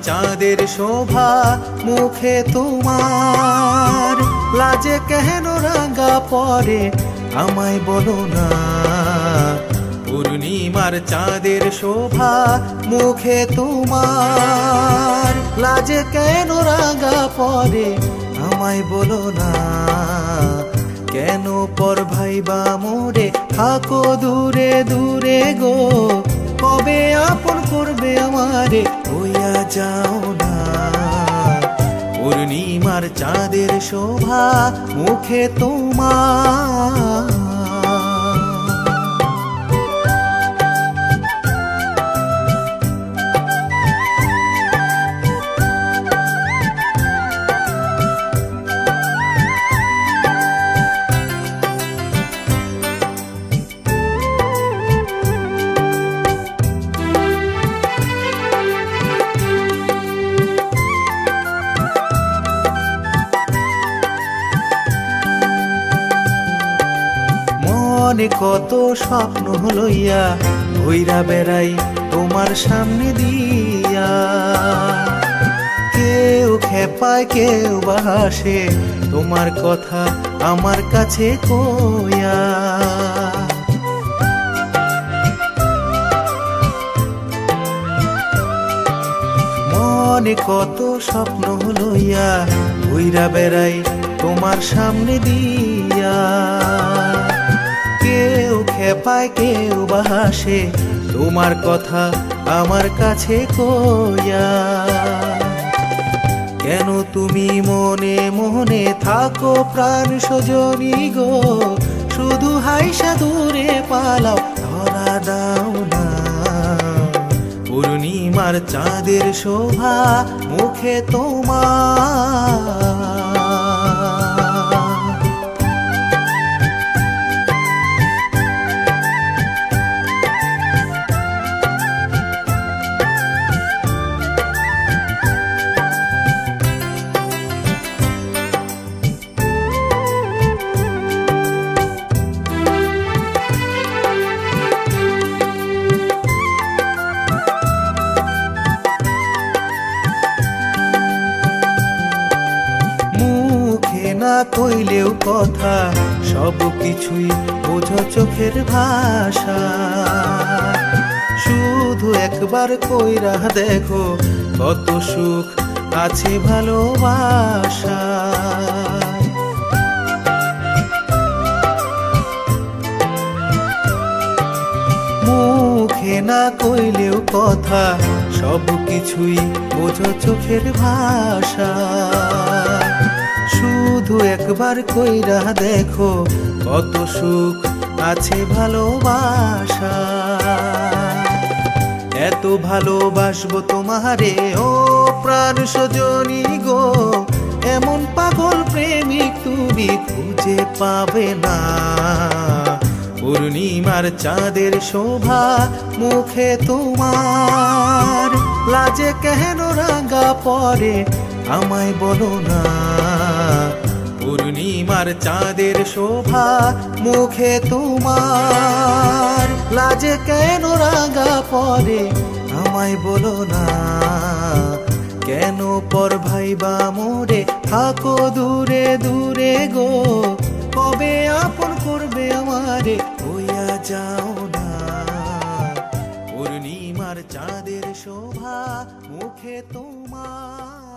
চাঁদের শোভা মুখে তোমার, লাজে কেন রাঙা পরে আমায় বলো না। পূর্ণিমার চাঁদের শোভা মুখে তোমার, লাজে কেন রাঙা পরে আমায় বলো না। কেন পর ভাইবা মোরে থাকো দূরে দূরে গো, কবে আপন করবে আমারে হইয়া যাও না। পূর্ণিমার চাঁদের শোভা মুখে তোমার। মনে কত স্বপ্ন লইয়া ঘুইরা বেড়াই তোমার সামনে দিয়া, কেউ খেপায় কেউ বা হাসে তোমার কথা আমার কাছে কইয়া। মনে কত স্বপ্ন লইয়া ঘুইরা বেড়াই তোমার সামনে দিয়া, কেউ খেপায় কেউ বা হাসে তোমার কথা আমার কাছে কইয়া। কেন তুমি মনে মনে থাকো প্রাণ সজনী গো, শুধু হাইসা দূরে পালাও ধরা দাও না। পূর্ণিমার চাঁদের শোভা মুখে তোমার। না কইলেও কথা সব কিছুই বোঝো চোখের ভাষা, শুধু একবার কইরা দেখো কত সুখ আছে ভালোবাসা। মুখে না কইলেও কথা সব কিছুই বোঝো চোখের ভাষা, শুধু একবার কইরা দেখো কত সুখ আছে ভালোবাসা। এত ভালোবাসবো তোমারে ও প্রাণ সজনী গো, এমন পাগল প্রেমিক তুমি খুঁজে পাবে না। পূর্ণিমার চাঁদের শোভা মুখে তোমার, লাজে কেন রাঙা পরে আমায় বলো না। পূর্ণিমার চাঁদের শোভা মুখে তোমার, লাজে কেন রাঙা পরে আমায় বলো না। কেন পর ভাইবা মোরে থাকো দূরে দূরে গো, কবে আপন করবে আমারে হইয়া যাও না। পূর্ণিমার চাঁদের শোভা মুখে তোমার।